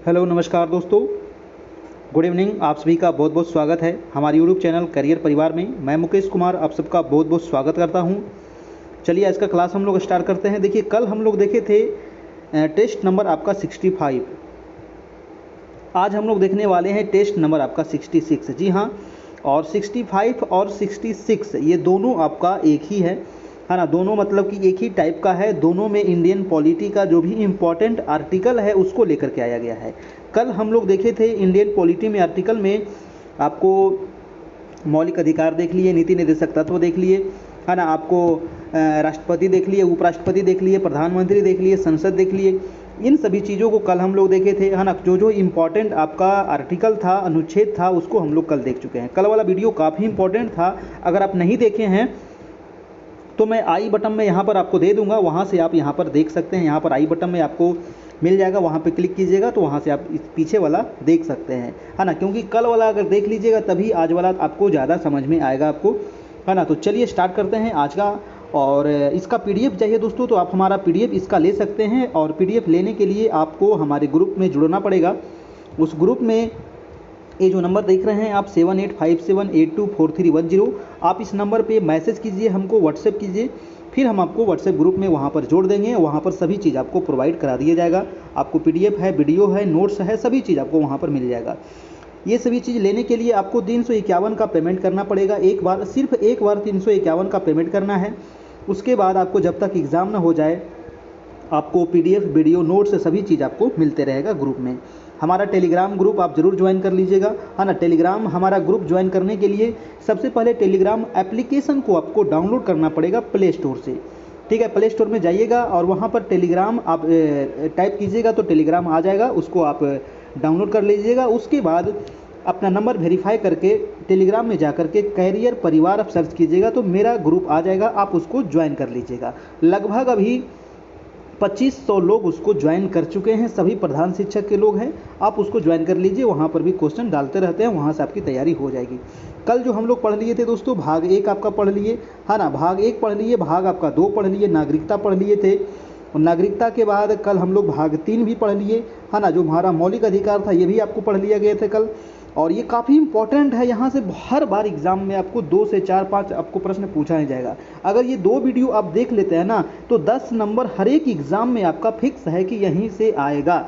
Hello नमस्कार दोस्तों, good evening. आप सभी का बहुत बहुत स्वागत है हमारे यूट्यूब चैनल करियर परिवार में। मैं मुकेश कुमार आप सबका बहुत बहुत स्वागत करता हूं। चलिए आज का क्लास हम लोग स्टार्ट करते हैं। देखिए कल हम लोग देखे थे टेस्ट नंबर आपका 65। आज हम लोग देखने वाले हैं टेस्ट नंबर आपका 66। जी हाँ, और 65 और 66 ये दोनों आपका एक ही है ना। दोनों मतलब कि एक ही टाइप का है। दोनों में इंडियन पॉलिटी का जो भी इम्पोर्टेंट आर्टिकल है उसको लेकर के आया गया है। कल हम लोग देखे थे इंडियन पॉलिटी में आर्टिकल में आपको मौलिक अधिकार देख लिए, नीति निर्देशक तत्व देख लिए, है ना। आपको राष्ट्रपति देख लिए, उपराष्ट्रपति देख लिए, प्रधानमंत्री देख लिए, संसद देख लिए। इन सभी चीज़ों को कल हम लोग देखे थे, है ना। जो जो इम्पोर्टेंट आपका आर्टिकल था, अनुच्छेद था, उसको हम लोग कल देख चुके हैं। कल वाला वीडियो काफ़ी इंपॉर्टेंट था। अगर आप नहीं देखे हैं तो मैं आई बटन में यहाँ पर आपको दे दूंगा, वहाँ से आप यहाँ पर देख सकते हैं। यहाँ पर आई बटन में आपको मिल जाएगा, वहाँ पे क्लिक कीजिएगा तो वहाँ से आप इस पीछे वाला देख सकते हैं, है ना। क्योंकि कल वाला अगर देख लीजिएगा तभी आज वाला आपको ज़्यादा समझ में आएगा आपको, है ना। तो चलिए स्टार्ट करते हैं आज का। और इसका पीडीएफ चाहिए दोस्तों तो आप हमारा पीडीएफ इसका ले सकते हैं। और पीडीएफ लेने के लिए आपको हमारे ग्रुप में जुड़ना पड़ेगा। उस ग्रुप में ये जो नंबर देख रहे हैं आप 7857824310, आप इस नंबर पे मैसेज कीजिए, हमको व्हाट्सएप कीजिए, फिर हम आपको व्हाट्सएप ग्रुप में वहाँ पर जोड़ देंगे। वहाँ पर सभी चीज़ आपको प्रोवाइड करा दिया जाएगा। आपको पीडीएफ है, वीडियो है, नोट्स है, सभी चीज़ आपको वहाँ पर मिल जाएगा। ये सभी चीज़ लेने के लिए आपको 351 का पेमेंट करना पड़ेगा। एक बार, सिर्फ एक बार 351 का पेमेंट करना है। उसके बाद आपको जब तक एग्ज़ाम ना हो जाए आपको पीडीएफ, वीडियो, नोट्स सभी चीज़ आपको मिलते रहेगा ग्रुप में। हमारा टेलीग्राम ग्रुप आप ज़रूर ज्वाइन कर लीजिएगा, है ना। टेलीग्राम हमारा ग्रुप ज्वाइन करने के लिए सबसे पहले टेलीग्राम एप्लीकेशन को आपको डाउनलोड करना पड़ेगा प्ले स्टोर से। ठीक है, प्ले स्टोर में जाइएगा और वहाँ पर टेलीग्राम आप टाइप कीजिएगा तो टेलीग्राम आ जाएगा, उसको आप डाउनलोड कर लीजिएगा। उसके बाद अपना नंबर वेरीफाई करके टेलीग्राम में जा करके कैरियर परिवार आप सर्च कीजिएगा तो मेरा ग्रुप आ जाएगा, आप उसको ज्वाइन कर लीजिएगा। लगभग अभी 2500 लोग उसको ज्वाइन कर चुके हैं, सभी प्रधान शिक्षक के लोग हैं। आप उसको ज्वाइन कर लीजिए, वहाँ पर भी क्वेश्चन डालते रहते हैं, वहाँ से आपकी तैयारी हो जाएगी। कल जो हम लोग पढ़ लिए थे दोस्तों, भाग 1 आपका पढ़ लिए, है ना। भाग 1 पढ़ लिए, भाग आपका 2 पढ़ लिए, नागरिकता पढ़ लिए थे। और नागरिकता के बाद कल हम लोग भाग 3 भी पढ़ लिए, है ना। जो हमारा मौलिक अधिकार था ये भी आपको पढ़ लिया गया था कल। और ये काफ़ी इंपॉर्टेंट है, यहाँ से हर बार एग्जाम में आपको 2 से 4-5 आपको प्रश्न पूछा नहीं जाएगा। अगर ये 2 वीडियो आप देख लेते हैं ना तो 10 नंबर हर एक एग्जाम में आपका फिक्स है कि यहीं से आएगा।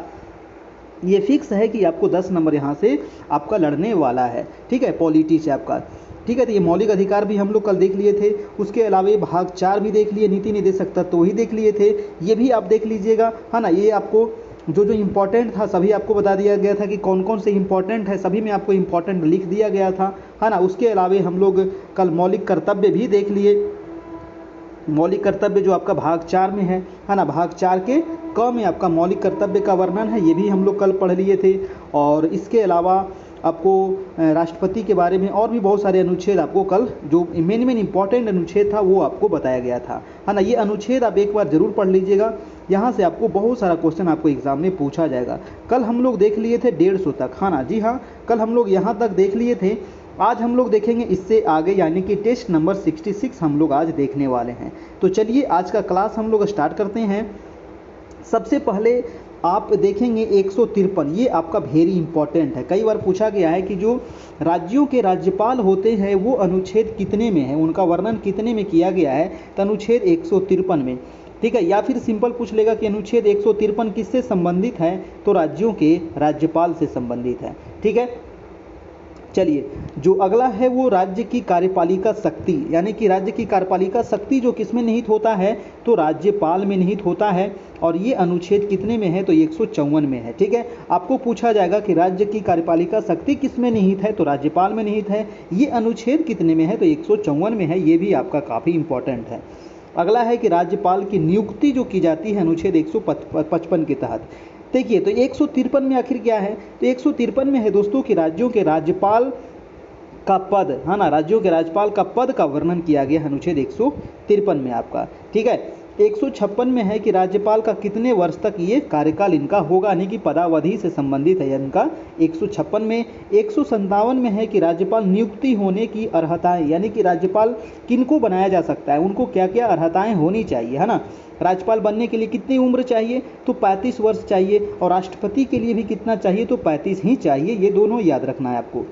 ये फिक्स है कि आपको 10 नंबर यहाँ से आपका लड़ने वाला है। ठीक है, पॉलिटी से आपका। ठीक है, तो ये मौलिक अधिकार भी हम लोग कल देख लिए थे। उसके अलावा ये भाग 4 भी देख लिए, नीति निर्देशक तत्व तो ही देख लिए थे, ये भी आप देख लीजिएगा, है ना। ये आपको जो जो इम्पोर्टेंट था सभी आपको बता दिया गया था कि कौन कौन से इम्पोर्टेंट है, सभी में आपको इम्पोर्टेंट लिख दिया गया था, है ना। उसके अलावा हम लोग कल मौलिक कर्तव्य भी देख लिए। मौलिक कर्तव्य जो आपका भाग 4 में है ना। भाग 4 के क में आपका मौलिक कर्तव्य का वर्णन है, ये भी हम लोग कल पढ़ लिए थे। और इसके अलावा आपको राष्ट्रपति के बारे में और भी बहुत सारे अनुच्छेद आपको कल जो मेन इंपॉर्टेंट अनुच्छेद था वो आपको बताया गया था, है ना। ये अनुच्छेद आप एक बार ज़रूर पढ़ लीजिएगा, यहाँ से आपको बहुत सारा क्वेश्चन आपको एग्जाम में पूछा जाएगा। कल हम लोग देख लिए थे 150 तक, है ना। जी हाँ, कल हम लोग यहाँ तक देख लिए थे। आज हम लोग देखेंगे इससे आगे, यानी कि टेस्ट नंबर 66 हम लोग आज देखने वाले हैं। तो चलिए आज का क्लास हम लोग स्टार्ट करते हैं। सबसे पहले आप देखेंगे 153, ये आपका वेरी इंपॉर्टेंट है। कई बार पूछा गया है कि जो राज्यों के राज्यपाल होते हैं वो अनुच्छेद कितने में है, उनका वर्णन कितने में किया गया है, तो अनुच्छेद 153 में। ठीक है, या फिर सिंपल पूछ लेगा कि अनुच्छेद 153 किससे संबंधित है, तो राज्यों के राज्यपाल से संबंधित है। ठीक है, चलिए जो अगला है वो राज्य की कार्यपालिका शक्ति, यानी कि राज्य की कार्यपालिका शक्ति जो किसमें निहित होता है, तो राज्यपाल में निहित होता है। और ये अनुच्छेद कितने में है, तो 154 में है। ठीक है, आपको पूछा जाएगा कि राज्य की कार्यपालिका शक्ति किसमें निहित है, तो राज्यपाल में निहित है। ये अनुच्छेद कितने में है, तो 154 में है। ये भी आपका काफ़ी इंपॉर्टेंट है। अगला है कि राज्यपाल की नियुक्ति जो की जाती है अनुच्छेद 155 के तहत। देखिए तो 153 में आखिर क्या है, तो 153 में है दोस्तों कि राज्यों के राज्यपाल का पद, है ना। राज्यों के राज्यपाल का पद का वर्णन किया गया अनुच्छेद 153 में आपका। ठीक है, 156 में है कि राज्यपाल का कितने वर्ष तक ये कार्यकाल इनका होगा, यानी कि पदावधि से संबंधित है इनका 156 में। 157 में है कि राज्यपाल नियुक्ति होने की अर्हताएं, यानी कि राज्यपाल किनको बनाया जा सकता है, उनको क्या क्या अर्हताएं होनी चाहिए, है ना। राज्यपाल बनने के लिए कितनी उम्र चाहिए, तो 35 वर्ष चाहिए, और राष्ट्रपति के लिए भी कितना चाहिए, तो 35 ही चाहिए। ये दोनों याद रखना है आपको,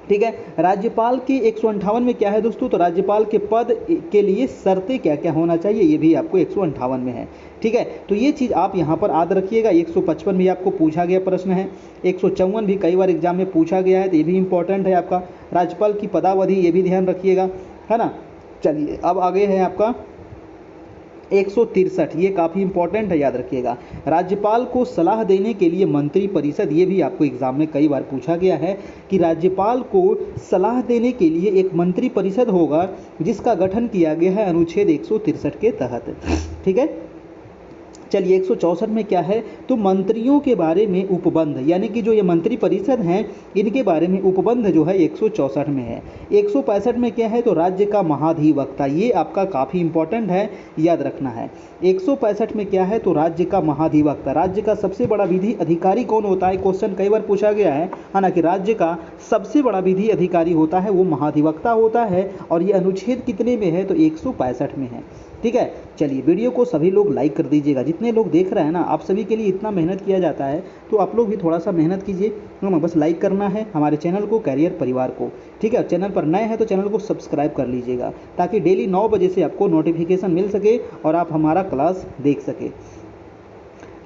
ठीक है। राज्यपाल के 158 में क्या है दोस्तों, तो राज्यपाल के पद के लिए शर्तें क्या क्या होना चाहिए, ये भी आपको 158 में है, ठीक है। तो ये चीज़ आप यहाँ पर याद रखिएगा। 155 भी आपको पूछा गया प्रश्न है, 154 भी कई बार एग्जाम में पूछा गया है, तो ये भी इंपॉर्टेंट है आपका। राज्यपाल की पदावधि, ये भी ध्यान रखिएगा, है ना। चलिए अब आगे है आपका 163, ये काफ़ी इंपॉर्टेंट है, याद रखिएगा। राज्यपाल को सलाह देने के लिए मंत्री परिषद, ये भी आपको एग्जाम में कई बार पूछा गया है कि राज्यपाल को सलाह देने के लिए एक मंत्री परिषद होगा जिसका गठन किया गया है अनुच्छेद 163 के तहत, ठीक है। चलिए 164 में क्या है, तो मंत्रियों के बारे में उपबंध, यानी कि जो ये मंत्री परिषद हैं इनके बारे में उपबंध जो है 164 में है। 165 में क्या है, तो राज्य का महाधिवक्ता, ये आपका काफ़ी इंपॉर्टेंट है, याद रखना है। 165 में क्या है, तो राज्य का महाधिवक्ता, राज्य का सबसे बड़ा विधि अधिकारी कौन होता है, क्वेश्चन कई बार पूछा गया है ना, कि राज्य का सबसे बड़ा विधि अधिकारी होता है वो महाधिवक्ता होता है, और ये अनुच्छेद कितने में है, तो 165 में है, ठीक है। चलिए वीडियो को सभी लोग लाइक कर दीजिएगा, जितने लोग देख रहे हैं ना, आप सभी के लिए इतना मेहनत किया जाता है, तो आप लोग भी थोड़ा सा मेहनत कीजिए, बस लाइक करना है हमारे चैनल को, कैरियर परिवार को, ठीक है। चैनल पर नए हैं तो चैनल को सब्सक्राइब कर लीजिएगा, ताकि डेली 9 बजे से आपको नोटिफिकेशन मिल सके और आप हमारा क्लास देख सके।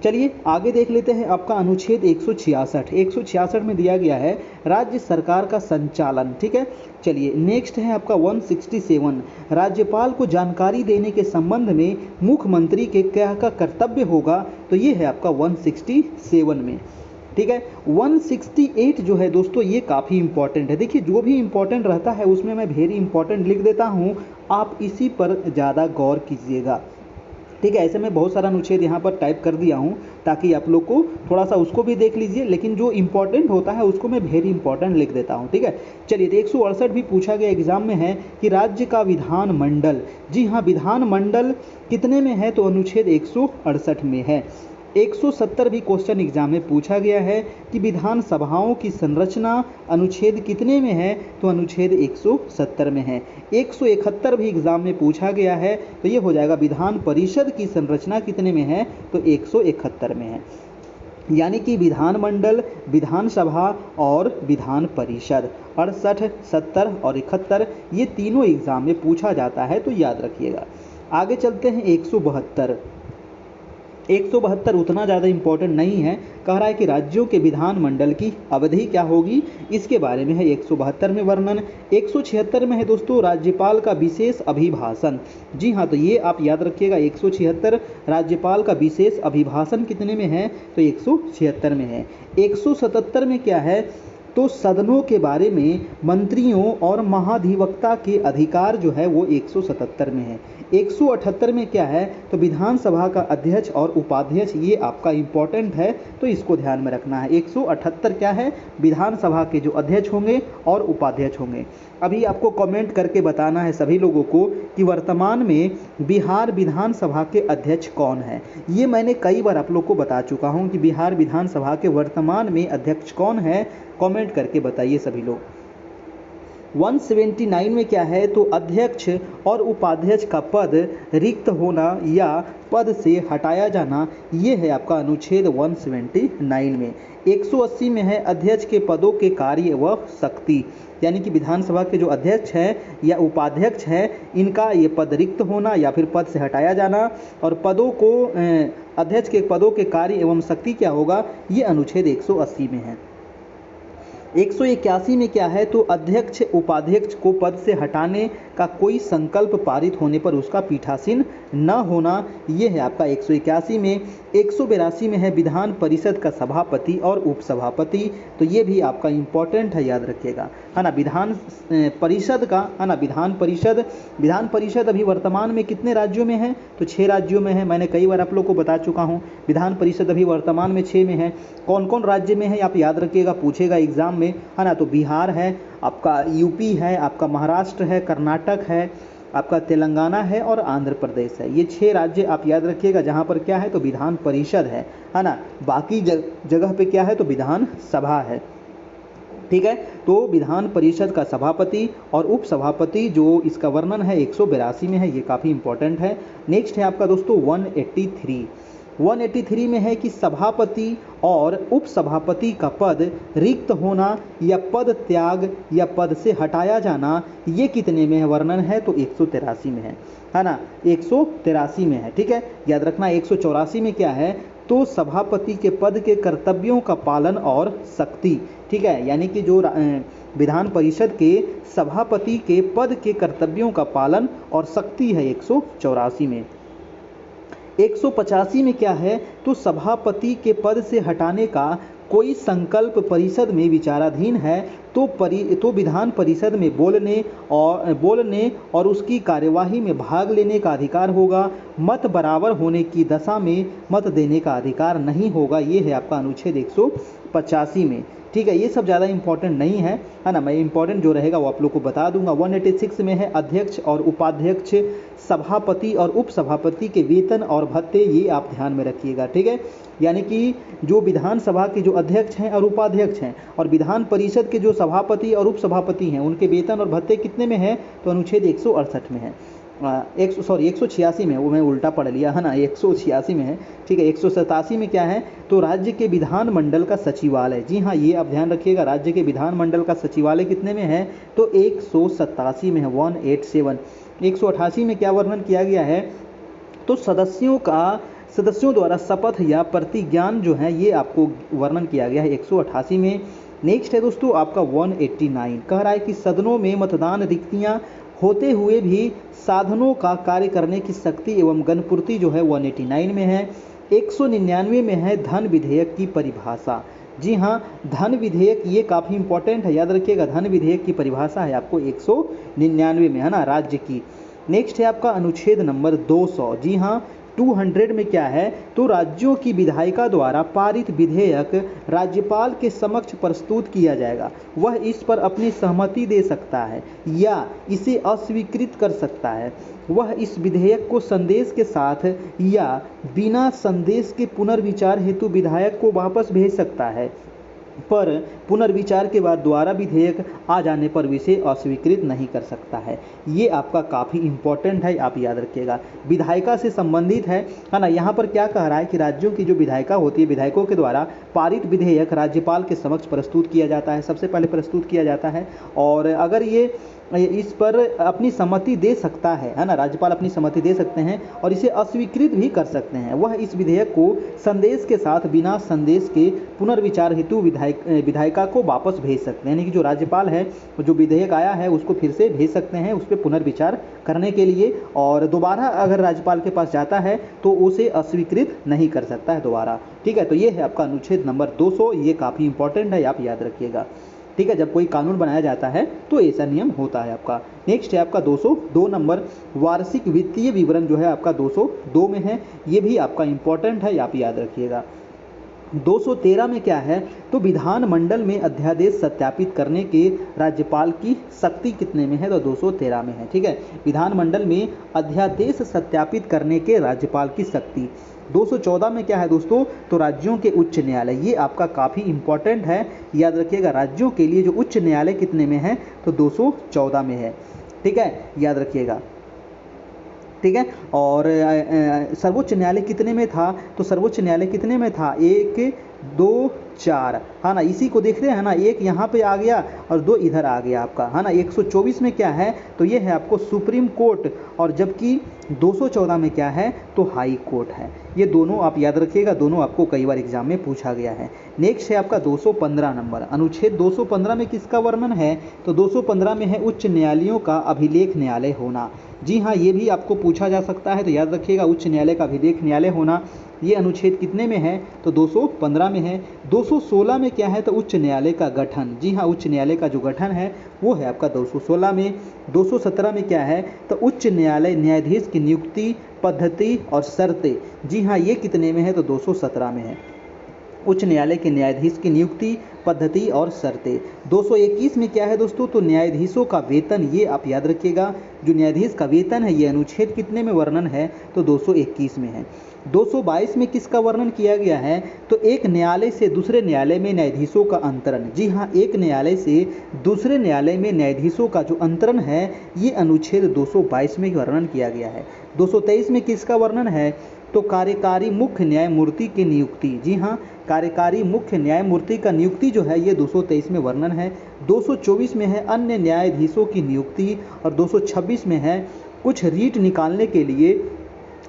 चलिए आगे देख लेते हैं आपका अनुच्छेद 166। 166 में दिया गया है राज्य सरकार का संचालन, ठीक है। चलिए नेक्स्ट है आपका 167, राज्यपाल को जानकारी देने के संबंध में मुख्यमंत्री के क्या का कर्तव्य होगा, तो ये है आपका 167 में, ठीक है। 168 जो है दोस्तों ये काफ़ी इंपॉर्टेंट है। देखिए जो भी इंपॉर्टेंट रहता है उसमें मैं वेरी इंपॉर्टेंट लिख देता हूँ, आप इसी पर ज़्यादा गौर कीजिएगा, ठीक है। ऐसे में बहुत सारा अनुच्छेद यहाँ पर टाइप कर दिया हूँ ताकि आप लोग को थोड़ा सा उसको भी देख लीजिए, लेकिन जो इंपॉर्टेंट होता है उसको मैं वेरी इंपॉर्टेंट लिख देता हूँ, ठीक है। चलिए तो 168 भी पूछा गया एग्जाम में है कि राज्य का विधान मंडल, जी हाँ विधान मंडल कितने में है, तो अनुच्छेद 168 में है। 170 भी क्वेश्चन एग्जाम में पूछा गया है कि विधानसभाओं की संरचना अनुच्छेद कितने में है, तो अनुच्छेद 170 में है। 171 भी एग्जाम में पूछा गया है, तो ये हो जाएगा विधान परिषद की संरचना कितने में है, तो 171 में है। यानी कि विधानमंडल, विधानसभा और विधान परिषद 68, 70 और 71 ये तीनों एग्जाम में पूछा जाता है, तो याद रखिएगा। आगे चलते हैं 172। 172 उतना ज़्यादा इंपॉर्टेंट नहीं है, कह रहा है कि राज्यों के विधानमंडल की अवधि क्या होगी, इसके बारे में है 172 में वर्णन। 176 में है दोस्तों राज्यपाल का विशेष अभिभाषण, जी हाँ तो ये आप याद रखिएगा 176 राज्यपाल का विशेष अभिभाषण कितने में है, तो 176 में है। 177 में क्या है, तो सदनों के बारे में मंत्रियों और महाधिवक्ता के अधिकार जो है वो 177 में है। 178 में क्या है, तो विधानसभा का अध्यक्ष और उपाध्यक्ष, ये आपका इंपॉर्टेंट है तो इसको ध्यान में रखना है। 178 क्या है, विधानसभा के जो अध्यक्ष होंगे और उपाध्यक्ष होंगे। अभी आपको कमेंट करके बताना है सभी लोगों को कि वर्तमान में बिहार विधानसभा के अध्यक्ष कौन है। ये मैंने कई बार आप लोग को बता चुका हूँ कि बिहार विधानसभा के वर्तमान में अध्यक्ष कौन है, कमेंट करके बताइए सभी लोग। 179 में क्या है, तो अध्यक्ष और उपाध्यक्ष का पद रिक्त होना या पद से हटाया जाना, ये है आपका अनुच्छेद 179 में। 180 में है अध्यक्ष के पदों के कार्य व शक्ति, यानी कि विधानसभा के जो अध्यक्ष हैं या उपाध्यक्ष हैं इनका ये पद रिक्त होना या फिर पद से हटाया जाना, और पदों को अध्यक्ष के पदों के कार्य एवं शक्ति क्या होगा, ये अनुच्छेद 180 में है। 181 में क्या है, तो अध्यक्ष उपाध्यक्ष को पद से हटाने का कोई संकल्प पारित होने पर उसका पीठासीन न होना, ये है आपका 181 में। 182 में है विधान परिषद का सभापति और उपसभापति, तो ये भी आपका इम्पोर्टेंट है, याद रखिएगा, है ना। विधान परिषद का, है ना, विधान परिषद अभी वर्तमान में कितने राज्यों में है, तो 6 राज्यों में है। मैंने कई बार आप लोग को बता चुका हूँ विधान परिषद अभी वर्तमान में 6 में है। कौन कौन राज्य में है आप याद रखिएगा, पूछेगा एग्जाम में, है ना। तो बिहार है आपका, यूपी है आपका, महाराष्ट्र है, कर्नाटक है, आपका तेलंगाना है और आंध्र प्रदेश है। ये 6 राज्य आप याद रखिएगा, जहाँ पर क्या है तो विधान परिषद है ना। बाकी जगह पे क्या है तो विधान सभा है, ठीक है। तो विधान परिषद का सभापति और उपसभापति जो इसका वर्णन है 182 में है, ये काफ़ी इंपॉर्टेंट है। नेक्स्ट है आपका दोस्तों 183 में है कि सभापति और उपसभापति का पद रिक्त होना या पद त्याग या पद से हटाया जाना, ये कितने में है वर्णन है तो 183 में है ना, 183 में है, ठीक है। याद रखना 184 में क्या है तो सभापति के पद के कर्तव्यों का पालन और सख्ती, ठीक है। यानी कि जो विधान परिषद के सभापति के पद के कर्तव्यों का पालन और सख्ती है 184 में। 185 में क्या है तो सभापति के पद से हटाने का कोई संकल्प परिषद में विचाराधीन है तो विधान परिषद में बोलने और उसकी कार्यवाही में भाग लेने का अधिकार होगा। मत बराबर होने की दशा में मत देने का अधिकार नहीं होगा। ये है आपका अनुच्छेद 185 में, ठीक है। ये सब ज़्यादा इंपॉर्टेंट नहीं है ना, मैं इंपॉर्टेंट जो रहेगा वो आप लोग को बता दूंगा। 186 में है अध्यक्ष और उपाध्यक्ष, सभापति और उपसभापति के वेतन और भत्ते, ये आप ध्यान में रखिएगा, ठीक है। यानी कि जो विधानसभा के जो अध्यक्ष हैं और उपाध्यक्ष हैं और विधान परिषद के जो सभापति और उपसभापति हैं उनके वेतन और भत्ते कितने में है तो अनुच्छेद 168 में है। 186 में, वो मैं उल्टा पढ़ लिया है ना, 186 में है, ठीक है। 187 में क्या है तो राज्य के विधानमंडल का सचिवालय, जी हाँ ये आप ध्यान रखिएगा, राज्य के विधानमंडल का सचिवालय कितने में है तो 187 में है, 187। 188 में क्या वर्णन किया गया है तो सदस्यों द्वारा शपथ या प्रतिज्ञान जो है ये आपको वर्णन किया गया है 188 में। नेक्स्ट है दोस्तों आपका 189, कह रहा है कि सदनों में मतदान रिक्तियां होते हुए भी साधनों का कार्य करने की शक्ति एवं गणपूर्ति जो है 189 में है। 199 में है धन विधेयक की परिभाषा, जी हाँ धन विधेयक ये काफ़ी इंपॉर्टेंट है, याद रखिएगा। धन विधेयक की परिभाषा है आपको 199 में है ना, राज्य की। नेक्स्ट है आपका अनुच्छेद नंबर 200, जी हाँ 200 में क्या है तो राज्यों की विधायिका द्वारा पारित विधेयक राज्यपाल के समक्ष प्रस्तुत किया जाएगा। वह इस पर अपनी सहमति दे सकता है या इसे अस्वीकृत कर सकता है। वह इस विधेयक को संदेश के साथ या बिना संदेश के पुनर्विचार हेतु विधायक को वापस भेज सकता है, पर पुनर्विचार के बाद दोबारा विधेयक आ जाने पर इसे अस्वीकृत नहीं कर सकता है। ये आपका काफ़ी इंपॉर्टेंट है, आप याद रखिएगा। विधायिका से संबंधित है ना। यहाँ पर क्या कह रहा है कि राज्यों की जो विधायिका होती है, विधायकों के द्वारा पारित विधेयक राज्यपाल के समक्ष प्रस्तुत किया जाता है, सबसे पहले प्रस्तुत किया जाता है, और अगर ये इस पर अपनी सहमति दे सकता है ना, राज्यपाल अपनी सहमति दे सकते हैं और इसे अस्वीकृत भी कर सकते हैं। वह इस विधेयक को संदेश के साथ बिना संदेश के पुनर्विचार हेतु विधायिका को वापस भेज सकते हैं। यानी कि जो राज्यपाल है, जो विधेयक आया है उसको फिर से भेज सकते हैं उस पर पुनर्विचार करने के लिए, और दोबारा अगर राज्यपाल के पास जाता है तो उसे अस्वीकृत नहीं कर सकता है दोबारा, ठीक है। तो ये है आपका अनुच्छेद नंबर 200, ये काफ़ी इंपॉर्टेंट है, आप याद रखिएगा, ठीक है। जब कोई कानून बनाया जाता है तो ऐसा नियम होता है आपका। नेक्स्ट है आपका 202 नंबर, वार्षिक वित्तीय विवरण जो है आपका 202 में है, ये भी आपका इंपॉर्टेंट है, आप याद रखिएगा। 213 में क्या है तो विधानमंडल में अध्यादेश सत्यापित करने के राज्यपाल की शक्ति कितने में है तो 213 में है, ठीक है। विधानमंडल में अध्यादेश सत्यापित करने के राज्यपाल की शक्ति। 214 में क्या है दोस्तों तो राज्यों के उच्च न्यायालय, ये आपका काफ़ी इंपॉर्टेंट है, याद रखिएगा। राज्यों के लिए जो उच्च न्यायालय कितने में है तो 214 में है, ठीक है, याद रखिएगा, ठीक है। और सर्वोच्च न्यायालय कितने में था तो सर्वोच्च न्यायालय कितने में था 1 2 4, हाँ ना, इसी को देख रहे हैं ना, एक यहाँ पे आ गया और 2 इधर आ गया आपका, है ना। 124 में क्या है तो ये है आपको सुप्रीम कोर्ट, और जबकि 214 में क्या है तो हाई कोर्ट है। ये दोनों आप याद रखिएगा, दोनों आपको कई बार एग्जाम में पूछा गया है। नेक्स्ट है आपका 215 नंबर, अनुच्छेद 215 में किसका वर्णन है तो 215 में है उच्च न्यायालयों का अभिलेख न्यायालय होना। जी हाँ, ये भी आपको पूछा जा सकता है, तो याद रखिएगा उच्च न्यायालय का अभिलेख न्यायालय होना। ये अनुच्छेद कितने में है तो 215 में है। 216 में क्या है तो उच्च न्यायालय का गठन। जी हाँ, उच्च न्यायालय का जो गठन है वो है आपका 216 में। 217 में क्या है तो उच्च न्यायालय न्यायाधीश की नियुक्ति, पद्धति और शर्तें। जी हाँ, ये कितने में है तो 217 में है। उच्च न्यायालय के न्यायाधीश की नियुक्ति, पद्धति और शर्तें। 221 में क्या है दोस्तों, तो न्यायाधीशों का वेतन, ये आप याद रखिएगा। जो न्यायाधीश का वेतन है ये अनुच्छेद कितने में वर्णन है, तो 221 में है। 222 में किसका वर्णन किया गया है, तो एक न्यायालय से दूसरे न्यायालय में न्यायाधीशों का अंतरण। जी हाँ, एक न्यायालय से दूसरे न्यायालय में न्यायाधीशों का जो अंतरण है ये अनुच्छेद 222 में वर्णन किया गया है। 223 में किसका वर्णन है, तो कार्यकारी मुख्य न्यायमूर्ति की नियुक्ति। जी हाँ, कार्यकारी मुख्य न्यायमूर्ति का नियुक्ति जो है ये 223 में वर्णन है। 224 में है अन्य न्यायाधीशों की नियुक्ति, और 226 में है कुछ रीट निकालने के लिए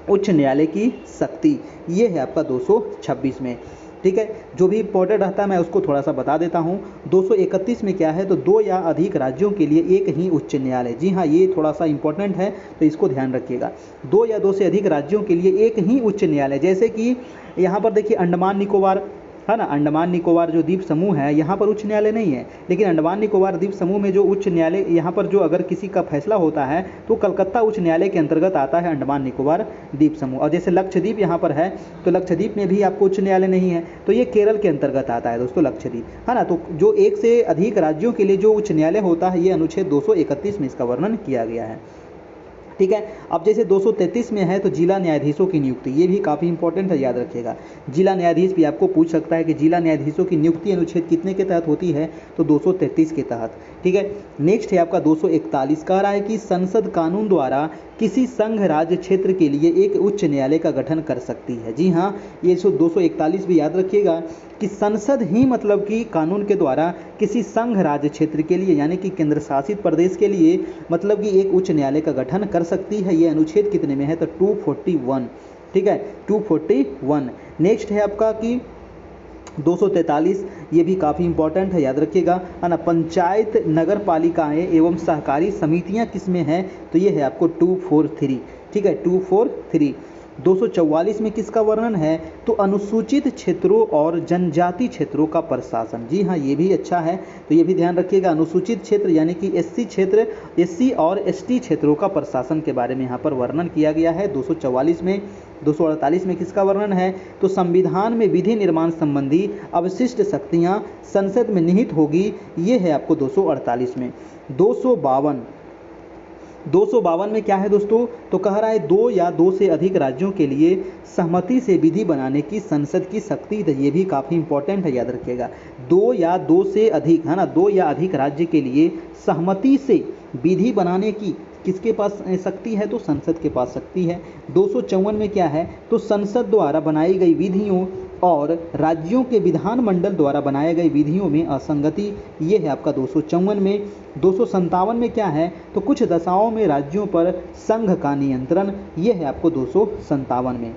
उच्च न्यायालय की शक्ति। ये है आपका 226 में। ठीक है, जो भी इंपॉर्टेंट रहता है मैं उसको थोड़ा सा बता देता हूँ। 231 में क्या है, तो 2 या अधिक राज्यों के लिए एक ही उच्च न्यायालय। जी हाँ, ये थोड़ा सा इंपॉर्टेंट है तो इसको ध्यान रखिएगा। 2 या 2 से अधिक राज्यों के लिए एक ही उच्च न्यायालय, जैसे कि यहाँ पर देखिए अंडमान निकोबार है ना, अंडमान निकोबार जो द्वीप समूह है यहाँ पर उच्च न्यायालय नहीं है, लेकिन अंडमान निकोबार द्वीप समूह में जो उच्च न्यायालय यहाँ पर जो अगर किसी का फैसला होता है तो कलकत्ता उच्च न्यायालय के अंतर्गत आता है अंडमान निकोबार द्वीप समूह। और जैसे लक्षद्वीप यहाँ पर है तो लक्षद्वीप में भी आपको उच्च न्यायालय नहीं है, तो ये केरल के अंतर्गत आता है दोस्तों लक्षद्वीप, है ना। तो जो एक से अधिक राज्यों के लिए जो उच्च न्यायालय होता है ये अनुच्छेद 231 में इसका वर्णन किया गया है। ठीक है, अब जैसे 233 में है तो जिला न्यायाधीशों की नियुक्ति, ये भी काफ़ी इंपॉर्टेंट है, याद रखिएगा। जिला न्यायाधीश भी आपको पूछ सकता है कि जिला न्यायाधीशों की नियुक्ति अनुच्छेद कितने के तहत होती है, तो 233 के तहत। ठीक है, नेक्स्ट है आपका 241, कह रहा है कि संसद कानून द्वारा किसी संघ राज्य क्षेत्र के लिए एक उच्च न्यायालय का गठन कर सकती है। जी हाँ, ये 241 भी याद रखिएगा कि संसद ही मतलब कि कानून के द्वारा किसी संघ राज्य क्षेत्र के लिए यानी कि केंद्र शासित प्रदेश के लिए मतलब कि एक उच्च न्यायालय का गठन कर सकती है। ये अनुच्छेद कितने में है, तो 241। ठीक है, 241। नेक्स्ट है आपका कि 243, ये भी काफ़ी इंपॉर्टेंट है, याद रखिएगा, है ना। पंचायत नगर पालिकाएँ एवं सहकारी समितियां किस में हैं, तो ये है आपको 243। ठीक है, 243। 244 में किसका वर्णन है, तो अनुसूचित क्षेत्रों और जनजाति क्षेत्रों का प्रशासन। जी हाँ, ये भी अच्छा है, तो ये भी ध्यान रखिएगा। अनुसूचित क्षेत्र यानी कि एससी क्षेत्र, एससी और एसटी क्षेत्रों का प्रशासन के बारे में यहाँ पर वर्णन किया गया है 244 में। 248 में किसका वर्णन है, तो संविधान में विधि निर्माण संबंधी अवशिष्ट शक्तियाँ संसद में निहित होगी, ये है आपको 248 में। 252 में क्या है दोस्तों, तो कह रहा है 2 या 2 से अधिक राज्यों के लिए सहमति से विधि बनाने की संसद की शक्ति, तो ये भी काफ़ी इंपॉर्टेंट है, याद रखिएगा। 2 या 2 से अधिक, है ना, 2 या अधिक राज्य के लिए सहमति से विधि बनाने की किसके पास शक्ति है, तो संसद के पास शक्ति है। 254 में क्या है, तो संसद द्वारा बनाई गई विधियों और राज्यों के विधानमंडल द्वारा बनाए गए विधियों में असंगति, ये है आपका 254 में। 257 में क्या है, तो कुछ दशाओं में राज्यों पर संघ का नियंत्रण, ये है आपको 257 में।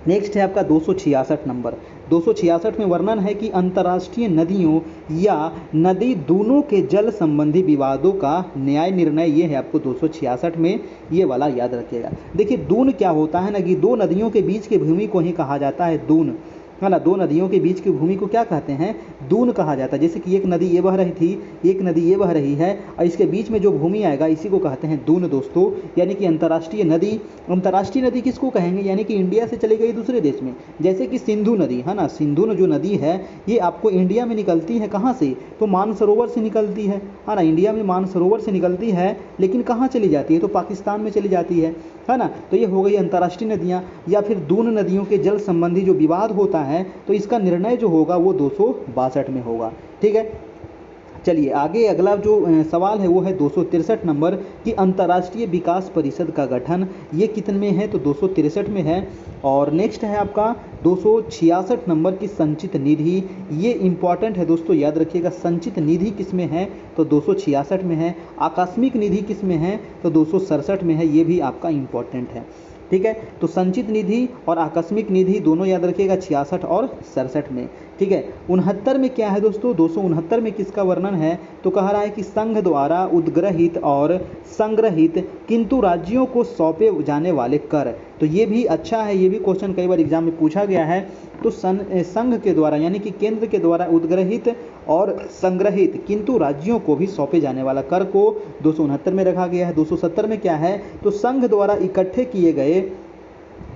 नेक्स्ट है आपका 266 नंबर। 266 में वर्णन है कि अंतर्राष्ट्रीय नदियों या नदी दोनों के जल संबंधी विवादों का न्याय निर्णय, ये है आपको 266 में, ये वाला याद रखिएगा। देखिए दून क्या होता है ना, कि दो नदियों के बीच की भूमि को ही कहा जाता है दून, है ना। 2 नदियों के बीच की भूमि को क्या कहते हैं, दून कहा जाता है। जैसे कि एक नदी ये बह रही थी, एक नदी ये बह रही है, और इसके बीच में जो भूमि आएगा इसी को कहते हैं दून दोस्तों, यानी कि अंतर्राष्ट्रीय नदी। अंतर्राष्ट्रीय नदी किसको कहेंगे, यानी कि इंडिया से चली गई दूसरे देश में, जैसे कि सिंधु नदी, है ना। सिंधु जो नदी है ये आपको इंडिया में निकलती है, कहाँ से, तो मानसरोवर से निकलती है ना। इंडिया में मानसरोवर से निकलती है, लेकिन कहाँ चली जाती है, तो पाकिस्तान में चली जाती है ना। तो ये हो गई अंतर्राष्ट्रीय नदियाँ। या फिर दून नदियों के जल संबंधी जो विवाद होता है तो इसका निर्णय जो होगा वो 262 में होगा। ठीक है, चलिए आगे अगला जो सवाल है वो है 263 नंबर कि अंतर्राष्ट्रीय विकास परिषद का गठन, ये कितने में है, तो 263 में है। और नेक्स्ट है आपका 266 नंबर की संचित निधि, ये इंपॉर्टेंट है दोस्तों, याद रखिएगा। संचित निधि किस में है, तो 266 में है। आकस्मिक निधि किस में है, तो 267 में है, ये भी आपका इंपॉर्टेंट है। ठीक है, तो संचित निधि और आकस्मिक निधि दोनों याद रखिएगा 66 और 67 में। ठीक है, 69 में क्या है दोस्तों, 269 में किसका वर्णन है, तो कह रहा है कि संघ द्वारा उद्ग्रहित और संग्रहित किंतु राज्यों को सौंपे जाने वाले कर, तो ये भी अच्छा है, ये भी क्वेश्चन कई बार एग्जाम में पूछा गया है। तो संघ के द्वारा यानी कि केंद्र के द्वारा उद्ग्रहित और संग्रहित किंतु राज्यों को भी सौंपे जाने वाला कर को 269 में रखा गया है। 270 में क्या है, तो संघ द्वारा इकट्ठे किए गए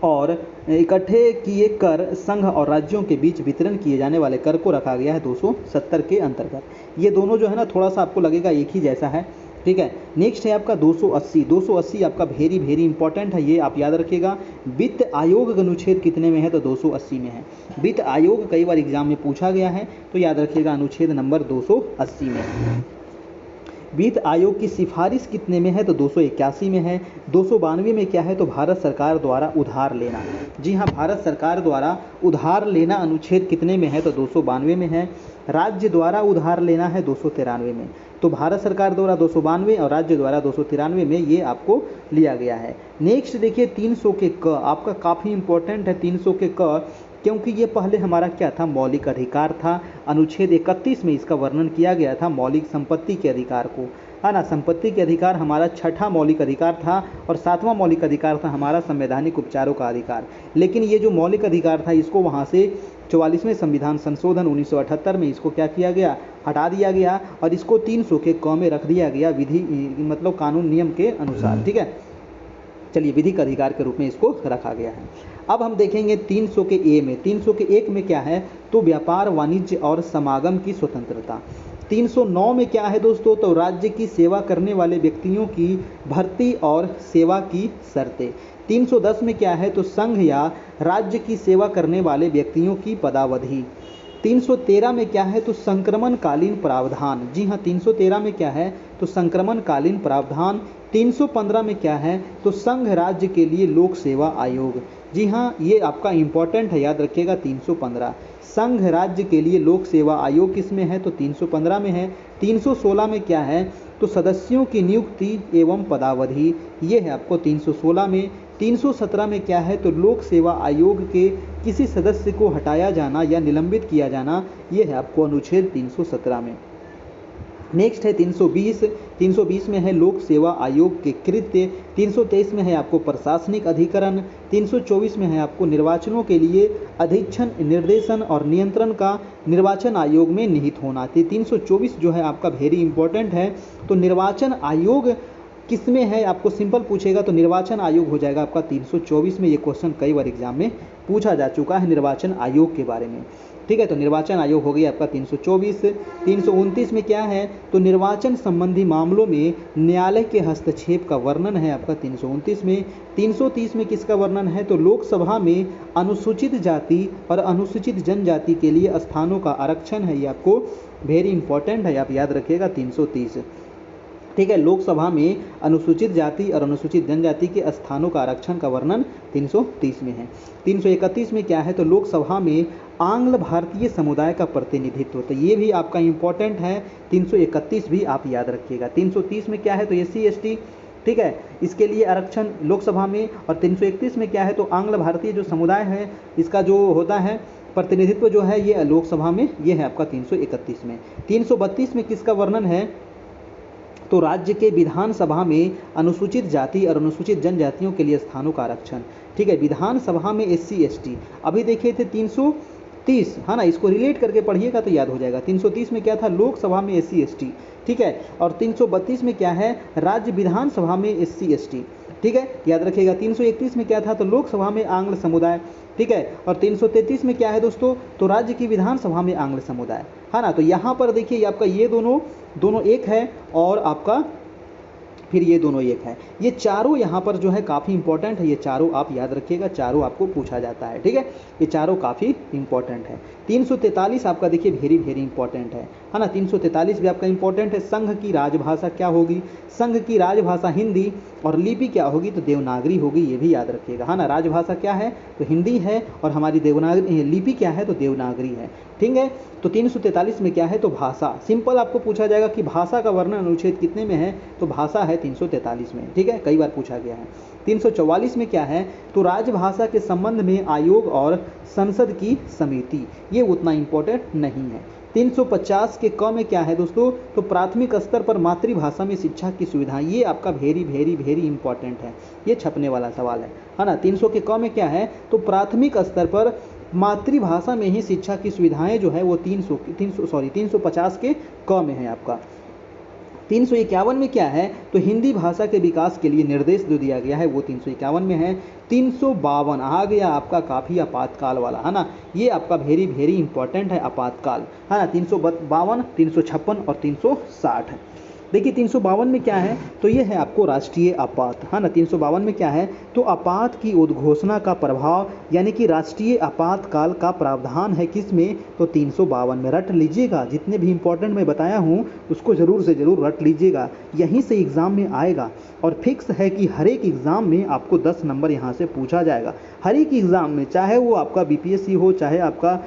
और इकट्ठे किए कर संघ और राज्यों के बीच वितरण किए जाने वाले कर को रखा गया है 270 के अंतर्गत। ये दोनों जो है ना थोड़ा सा आपको लगेगा एक ही जैसा है, ठीक है। नेक्स्ट है आपका 280। 280 आपका वेरी वेरी इंपॉर्टेंट है, ये आप याद रखिएगा। वित्त आयोग का अनुच्छेद कितने में है, तो 280 में है। वित्त आयोग कई बार एग्जाम में पूछा गया है, तो याद रखिएगा अनुच्छेद नंबर 280 में है। वित्त आयोग की सिफारिश कितने में है, तो 281 में है। 292 में क्या है, तो भारत सरकार द्वारा उधार लेना। जी हाँ, भारत सरकार द्वारा उधार लेना अनुच्छेद कितने में है, तो 292 में है। राज्य द्वारा उधार लेना है 293 में। तो भारत सरकार द्वारा 292 और राज्य द्वारा 293 में ये आपको लिया गया है। नेक्स्ट देखिए 300 के क, आपका काफ़ी इंपॉर्टेंट है 300 के क, क्योंकि ये पहले हमारा क्या था, मौलिक अधिकार था। अनुच्छेद 31 में इसका वर्णन किया गया था मौलिक संपत्ति के अधिकार को, है ना। संपत्ति के अधिकार हमारा छठा मौलिक अधिकार था और सातवां मौलिक अधिकार था हमारा संवैधानिक उपचारों का अधिकार। लेकिन ये जो मौलिक अधिकार था इसको वहाँ से 44वें संविधान संशोधन 1978 में इसको क्या किया गया, हटा दिया गया और इसको 300 के क में रख दिया गया, विधि मतलब कानून नियम के अनुसार, ठीक है। चलिए, विधिक अधिकार के रूप में इसको रखा गया है। अब हम देखेंगे 300 के ए में। 300 के एक में क्या है, तो व्यापार वाणिज्य और समागम की स्वतंत्रता। 309 में क्या है दोस्तों, तो राज्य की सेवा करने वाले व्यक्तियों की भर्ती और सेवा की शर्तें। 310 में क्या है, तो संघ या राज्य की सेवा करने वाले व्यक्तियों की पदावधि। 313 में क्या है, तो संक्रमणकालीन प्रावधान। जी हाँ, 313 में क्या है, तो संक्रमणकालीन प्रावधान। 315 में क्या है, तो संघ राज्य के लिए लोक सेवा आयोग। जी हाँ, ये आपका इंपॉर्टेंट है, याद रखिएगा 315। संघ राज्य के लिए लोक सेवा आयोग किस में है, तो 315 में है। 316 में क्या है, तो सदस्यों की नियुक्ति एवं पदावधि, ये है आपको 316 में। 317 में क्या है, तो लोक सेवा आयोग के किसी सदस्य को हटाया जाना या निलंबित किया जाना, ये है आपको अनुच्छेद 317 में। नेक्स्ट है 320। 320 में है लोक सेवा आयोग के कृत्य। 323 में है आपको प्रशासनिक अधिकरण। 324 में है आपको निर्वाचनों के लिए अधीक्षण, निर्देशन और नियंत्रण का निर्वाचन आयोग में निहित होना। 324 जो है आपका वेरी इंपॉर्टेंट है। तो निर्वाचन आयोग किस में है, आपको सिंपल पूछेगा तो निर्वाचन आयोग हो जाएगा आपका 324 में। ये क्वेश्चन कई बार एग्जाम में पूछा जा चुका है निर्वाचन आयोग के बारे में, ठीक है। तो निर्वाचन आयोग हो गया आपका 324। 329 में क्या है, तो निर्वाचन संबंधी मामलों में न्यायालय के हस्तक्षेप का वर्णन है आपका 329 में। 330 में किसका वर्णन है, तो लोकसभा में अनुसूचित जाति और अनुसूचित जनजाति के लिए स्थानों का आरक्षण है। ये आपको वेरी इंपॉर्टेंट है, आप याद रखिएगा 330, ठीक है। लोकसभा में अनुसूचित जाति और अनुसूचित जनजाति के स्थानों का आरक्षण का वर्णन 330 में है। 331 में क्या है, तो लोकसभा में आंग्ल भारतीय समुदाय का प्रतिनिधित्व, तो ये भी आपका इंपॉर्टेंट है। 331 भी आप याद रखिएगा। 330 में क्या है, तो SC ST, ठीक है, इसके लिए आरक्षण लोकसभा में। और 331 में क्या है, तो आंग्ल भारतीय जो समुदाय है इसका जो होता है प्रतिनिधित्व जो है ये लोकसभा में, ये है आपका 331 में। 332 में किसका वर्णन है, तो राज्य के विधानसभा में अनुसूचित जाति और अनुसूचित जनजातियों के लिए स्थानों का आरक्षण, ठीक है। विधानसभा में SC ST अभी देखे थे 330, है ना, इसको रिलेट करके पढ़िएगा तो याद हो जाएगा। 330 में क्या था, लोकसभा में SC ST, ठीक है। और 332 में क्या है, राज्य विधानसभा में SC ST, ठीक है, याद रखिएगा। 331 में क्या था, तो लोकसभा में आंग्ल समुदाय, ठीक है। और 333 में क्या है दोस्तों, तो राज्य की विधानसभा में आंग्ल समुदाय, है ना। तो यहाँ पर देखिए आपका ये दोनों एक है और आपका फिर ये दोनों एक है। ये चारों यहाँ पर जो है काफ़ी इंपॉर्टेंट है, ये चारों आप याद रखिएगा, चारों आपको पूछा जाता है, ठीक है। ये चारों काफ़ी इंपॉर्टेंट है। 343 आपका देखिए वेरी वेरी इंपॉर्टेंट है ना। 343 भी आपका इंपॉर्टेंट है। संघ की राजभाषा क्या होगी, संघ की राजभाषा हिंदी और लिपि क्या होगी, तो देवनागरी होगी, ये भी याद रखिएगा, है ना। राजभाषा क्या है, तो हिंदी है और हमारी देवनागरी, लिपि क्या है, तो देवनागरी है, ठीक है। तो 343 में क्या है, तो भाषा, सिंपल आपको पूछा जाएगा कि भाषा का वर्णन अनुच्छेद कितने में है, तो भाषा है 343 में, ठीक है, कई बार पूछा गया है। 344 में क्या है, तो राजभाषा के संबंध में आयोग और संसद की समिति, ये उतना इंपॉर्टेंट नहीं है। 350 के क में क्या है दोस्तों, तो प्राथमिक स्तर पर मातृभाषा में शिक्षा की सुविधा, ये आपका वेरी वेरी वेरी इंपॉर्टेंट है, ये छपने वाला सवाल है ना। 300 के क में क्या है, तो प्राथमिक स्तर पर मातृभाषा में ही शिक्षा की सुविधाएं जो है वो 350 के क में है आपका। 351 में क्या है, तो हिंदी भाषा के विकास के लिए निर्देश जो दिया गया है वो 351 में है। 352 आ गया आपका काफ़ी आपातकाल वाला, है ना, ये आपका वेरी वेरी इंपॉर्टेंट है आपातकाल, है ना। 352, 356 और 360। देखिए 352 में क्या है, तो ये है आपको राष्ट्रीय आपात, है ना। 352 में क्या है, तो आपात की उद्घोषणा का प्रभाव, यानी कि राष्ट्रीय आपातकाल का प्रावधान है किस में, तो 352 में। रट लीजिएगा, जितने भी इंपॉर्टेंट मैं बताया हूँ उसको ज़रूर से ज़रूर रट लीजिएगा, यहीं से एग्ज़ाम में आएगा। और फिक्स है कि हर एक एग्ज़ाम में आपको 10 नंबर यहाँ से पूछा जाएगा, हर एक एग्ज़ाम में, चाहे वो आपका बीपीएससी हो, चाहे आपका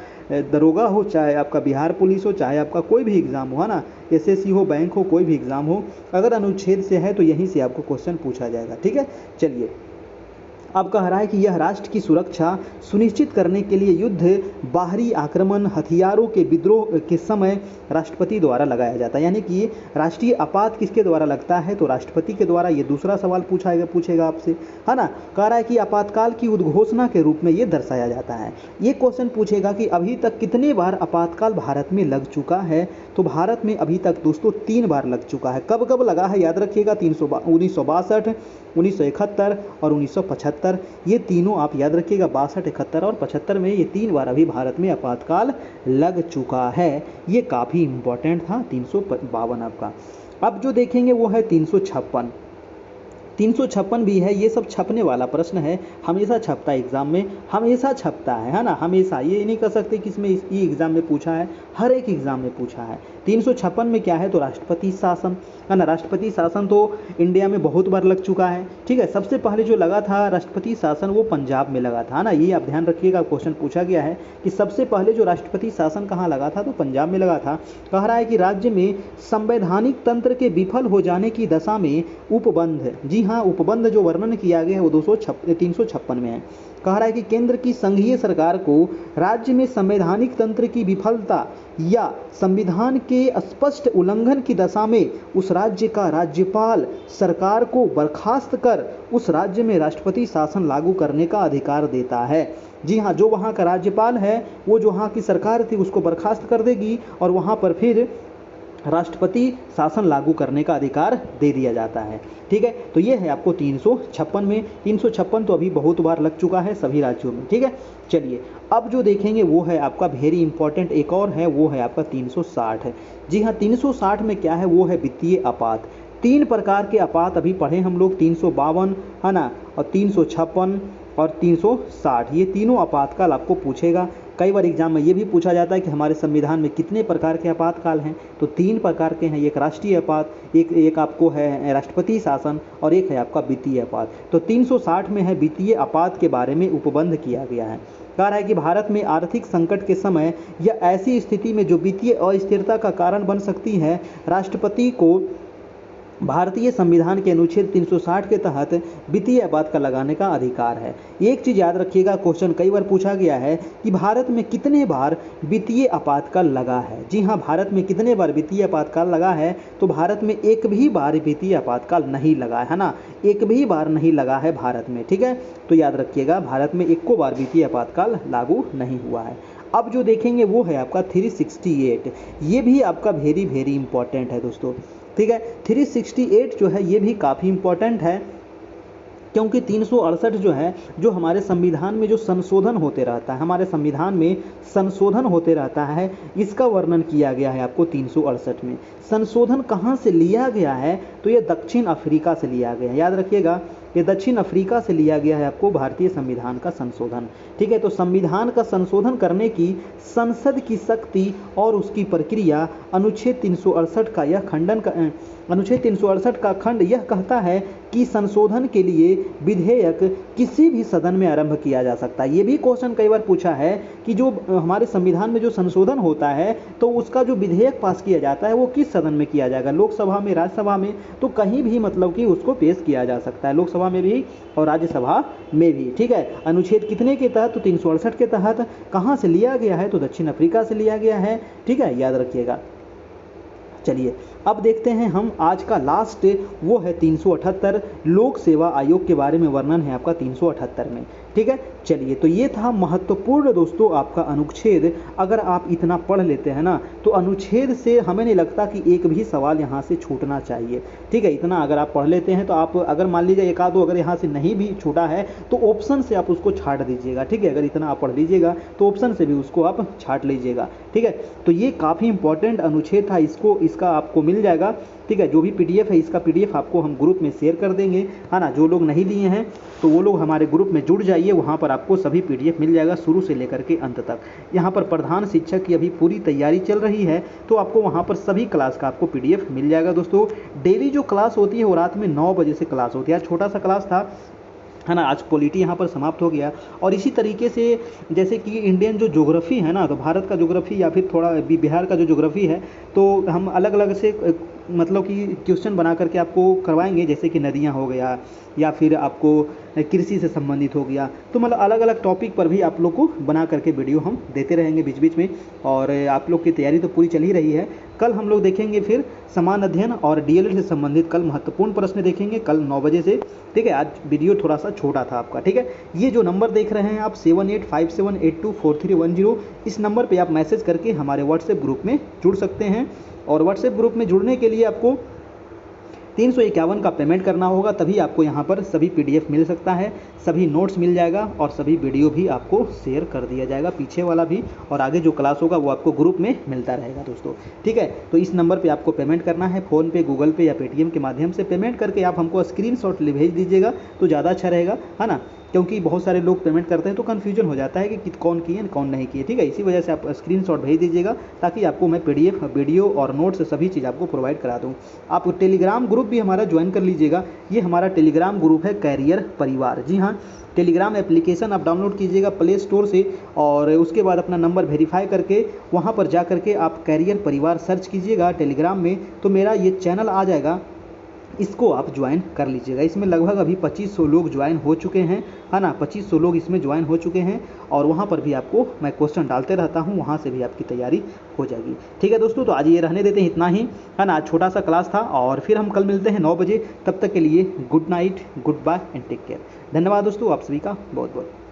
दरोगा हो, चाहे आपका बिहार पुलिस हो, चाहे आपका कोई भी एग्ज़ाम हो, है ना, एसएससी हो, बैंक हो, कोई भी एग्ज़ाम हो, अगर अनुच्छेद से है तो यहीं से आपको क्वेश्चन पूछा जाएगा। ठीक है, चलिए अब कह रहा है कि यह राष्ट्र की सुरक्षा सुनिश्चित करने के लिए युद्ध, बाहरी आक्रमण, हथियारों के विद्रोह के समय राष्ट्रपति द्वारा लगाया जाता है। यानी कि राष्ट्रीय आपात किसके द्वारा लगता है, तो राष्ट्रपति के द्वारा। ये दूसरा सवाल पूछेगा आपसे, है ना। कह रहा है कि आपातकाल की उद्घोषणा के रूप में ये दर्शाया जाता है। ये क्वेश्चन पूछेगा कि अभी तक कितने बार आपातकाल भारत में लग चुका है, तो भारत में अभी तक दोस्तों 3 बार लग चुका है। कब कब लगा है, याद रखिएगा, 1962, 1971 और 1975। ये तीनों आप याद रखिएगा, 62, 71 और 75 में ये 3 बार अभी भारत में आपातकाल लग चुका है। ये काफ़ी इंपॉर्टेंट था 352 आपका। अब जो देखेंगे वो है 356। 356 भी है, ये सब छपने वाला प्रश्न है, हमेशा छपता है एग्ज़ाम में, हमेशा छपता है ना, हमेशा। ये नहीं कह सकते कि इसमें इस एग्ज़ाम में पूछा है, हर एक एग्ज़ाम में पूछा है। 356 में क्या है, तो राष्ट्रपति शासन, है ना। राष्ट्रपति शासन तो इंडिया में बहुत बार लग चुका है। ठीक है, सबसे पहले जो लगा था राष्ट्रपति शासन वो पंजाब में लगा था, ना। ये आप ध्यान रखिएगा, क्वेश्चन पूछा गया है कि सबसे पहले जो राष्ट्रपति शासन कहाँ लगा था, तो पंजाब में लगा था। कह रहा है कि राज्य में संवैधानिक तंत्र के विफल हो जाने की दशा में उपबंध, जी हाँ, उपबंध जो वर्णन किया गया है वो 356 में है। कह रहा है कि केंद्र की संघीय सरकार को राज्य में संवैधानिक तंत्र की विफलता या संविधान के स्पष्ट उल्लंघन की दशा में उस राज्य का राज्यपाल सरकार को बर्खास्त कर उस राज्य में राष्ट्रपति शासन लागू करने का अधिकार देता है। जी हाँ, जो वहाँ का राज्यपाल है वो जो वहाँ की सरकार थी उसको बर्खास्त कर देगी और वहाँ पर फिर राष्ट्रपति शासन लागू करने का अधिकार दे दिया जाता है। ठीक है, तो ये है आपको 356 में। 356 तो अभी बहुत बार लग चुका है सभी राज्यों में। ठीक है, चलिए अब जो देखेंगे वो है आपका वेरी इंपॉर्टेंट, एक और है, वो है आपका 360 है। जी हाँ, 360 में क्या है, वो है वित्तीय आपात। 3 प्रकार के आपात अभी पढ़े हम लोग, 352, है ना, और 356 और 360। ये तीनों आपातकाल आपको पूछेगा। कई बार एग्जाम में ये भी पूछा जाता है कि हमारे संविधान में कितने प्रकार के आपातकाल हैं, तो 3 प्रकार के हैं। एक राष्ट्रीय आपात, एक आपको है राष्ट्रपति शासन और एक है आपका वित्तीय आपात। तो 360 में है वित्तीय आपात के बारे में उपबंध किया गया है। कह रहा है कि भारत में आर्थिक संकट के समय या ऐसी स्थिति में जो वित्तीय अस्थिरता का कारण बन सकती है, राष्ट्रपति को भारतीय संविधान के अनुच्छेद 360 के तहत वित्तीय आपात का लगाने का अधिकार है। एक चीज़ याद रखिएगा, क्वेश्चन कई बार पूछा गया है कि भारत में कितने बार वित्तीय आपातकाल लगा है। जी हाँ, भारत में कितने बार वित्तीय आपातकाल लगा है, तो भारत में एक भी बार वित्तीय आपातकाल नहीं लगा है ना, एक भी बार नहीं लगा है भारत में। ठीक है, तो याद रखिएगा भारत में एको बार वित्तीय आपातकाल लागू नहीं हुआ है। अब जो देखेंगे वो है आपका 368। ये भी आपका वेरी वेरी इंपॉर्टेंट है दोस्तों। ठीक है, 368 जो है ये भी काफ़ी इंपॉर्टेंट है, क्योंकि 368 जो है, जो हमारे संविधान में जो संशोधन होते रहता है, हमारे संविधान में संशोधन होते रहता है, इसका वर्णन किया गया है आपको 368 में। संशोधन कहाँ से लिया गया है, तो ये दक्षिण अफ्रीका से लिया गया है। याद रखिएगा, ये दक्षिण अफ्रीका से लिया गया है आपको भारतीय संविधान का संशोधन। ठीक है, तो संविधान का संशोधन करने की संसद की शक्ति और उसकी प्रक्रिया अनुच्छेद 368 का यह खंडन अनुच्छेद 368 का खंड यह कहता है कि संशोधन के लिए विधेयक किसी भी सदन में आरंभ किया जा सकता है। ये भी क्वेश्चन कई बार पूछा है कि जो हमारे संविधान में जो संशोधन होता है तो उसका जो विधेयक पास किया जाता है वो किस सदन में किया जाएगा, लोकसभा में, राज्यसभा में, तो कहीं भी मतलब कि उसको पेश किया जा सकता है, लोकसभा में भी और राज्यसभा में भी। ठीक है, अनुच्छेद कितने के तहत, तो 368 के तहत। कहाँ से लिया गया है, तो दक्षिण अफ्रीका से लिया गया है। ठीक है, याद रखिएगा। चलिए अब देखते हैं हम आज का लास्ट, वो है 378, लोक सेवा आयोग के बारे में वर्णन है आपका 378 में। ठीक है। चलिए, तो ये था महत्वपूर्ण दोस्तों आपका अनुच्छेद। अगर आप इतना पढ़ लेते हैं ना, तो अनुच्छेद से हमें नहीं लगता कि एक भी सवाल यहाँ से छूटना चाहिए। ठीक है, इतना अगर आप पढ़ लेते हैं तो आप, अगर मान लीजिए एक आध दो अगर यहाँ से नहीं भी छूटा है तो ऑप्शन से आप उसको छाट दीजिएगा। ठीक है, अगर इतना आप पढ़ लीजिएगा तो ऑप्शन से भी उसको आप छाट लीजिएगा। ठीक है, तो ये काफ़ी इंपॉर्टेंट अनुच्छेद था, इसका आपको मिल जाएगा। ठीक है, जो भी पीडीएफ है इसका पीडीएफ आपको हम ग्रुप में शेयर कर देंगे, है ना। जो लोग नहीं लिए हैं तो वो लोग हमारे ग्रुप में जुड़ जाइए, वहाँ पर आपको सभी पीडीएफ मिल जाएगा शुरू से लेकर के अंत तक। यहाँ पर प्रधान शिक्षक की अभी पूरी तैयारी चल रही है, तो आपको वहाँ पर सभी क्लास का आपको पीडीएफ मिल जाएगा दोस्तों। डेली जो क्लास होती है वो रात में 9 बजे से क्लास होती है। आज छोटा सा क्लास था, है ना। आज पॉलिटी यहाँ पर समाप्त हो गया। और इसी तरीके से जैसे कि इंडियन जो ज्योग्राफी है ना, तो भारत का ज्योग्राफी या फिर थोड़ा बिहार का जो ज्योग्राफी है, तो हम अलग अलग से मतलब कि क्वेश्चन बना करके आपको करवाएंगे। जैसे कि नदियाँ हो गया, या फिर आपको कृषि से संबंधित हो गया, तो मतलब अलग अलग टॉपिक पर भी आप लोग को बना करके वीडियो हम देते रहेंगे बीच बीच में। और आप लोग की तैयारी तो पूरी चल ही रही है। कल हम लोग देखेंगे फिर समान अध्ययन और डीएलएड से संबंधित कल महत्वपूर्ण प्रश्न देखेंगे, कल 9 बजे से। ठीक है, आज वीडियो थोड़ा सा छोटा था आपका। ठीक है, ये जो नंबर देख रहे हैं आप 7857824310, इस नंबर पे आप मैसेज करके हमारे व्हाट्सएप ग्रुप में जुड़ सकते हैं। और व्हाट्सएप ग्रुप में जुड़ने के लिए आपको 351 का पेमेंट करना होगा, तभी आपको यहाँ पर सभी पीडीएफ मिल सकता है, सभी नोट्स मिल जाएगा और सभी वीडियो भी आपको शेयर कर दिया जाएगा, पीछे वाला भी। और आगे जो क्लास होगा वो आपको ग्रुप में मिलता रहेगा दोस्तों। ठीक है, तो इस नंबर पे आपको पेमेंट करना है, फ़ोन पे, गूगल पे या पेटीएम के माध्यम से पेमेंट करके आप हमको स्क्रीनशॉट भेज दीजिएगा तो ज़्यादा अच्छा रहेगा, है ना। क्योंकि बहुत सारे लोग पेमेंट करते हैं तो कन्फ्यूजन हो जाता है कि कौन किए कौन नहीं किए। ठीक है, इसी वजह से आप स्क्रीनशॉट भेज दीजिएगा ताकि आपको मैं पीडीएफ, वीडियो और नोट्स सभी चीज़ आपको प्रोवाइड करा दूँ। आप टेलीग्राम ग्रुप भी हमारा ज्वाइन कर लीजिएगा। ये हमारा टेलीग्राम ग्रुप है कैरियर परिवार। जी हाँ, टेलीग्राम एप्लीकेशन आप डाउनलोड कीजिएगा प्ले स्टोर से, और उसके बाद अपना नंबर वेरीफाई करके वहाँ पर जा करके आप कैरियर परिवार सर्च कीजिएगा टेलीग्राम में, तो मेरा ये चैनल आ जाएगा, इसको आप ज्वाइन कर लीजिएगा। इसमें लगभग अभी 2500 लोग ज्वाइन हो चुके हैं, है ना। 2500 लोग इसमें ज्वाइन हो चुके हैं, और वहाँ पर भी आपको मैं क्वेश्चन डालते रहता हूँ, वहाँ से भी आपकी तैयारी हो जाएगी। ठीक है दोस्तों, तो आज ये रहने देते हैं, इतना ही, है ना। आज छोटा सा क्लास था, और फिर हम कल मिलते हैं 9 बजे। तब तक के लिए good night, good bye and take care. धन्यवाद दोस्तों, आप सभी का बहुत बहुत।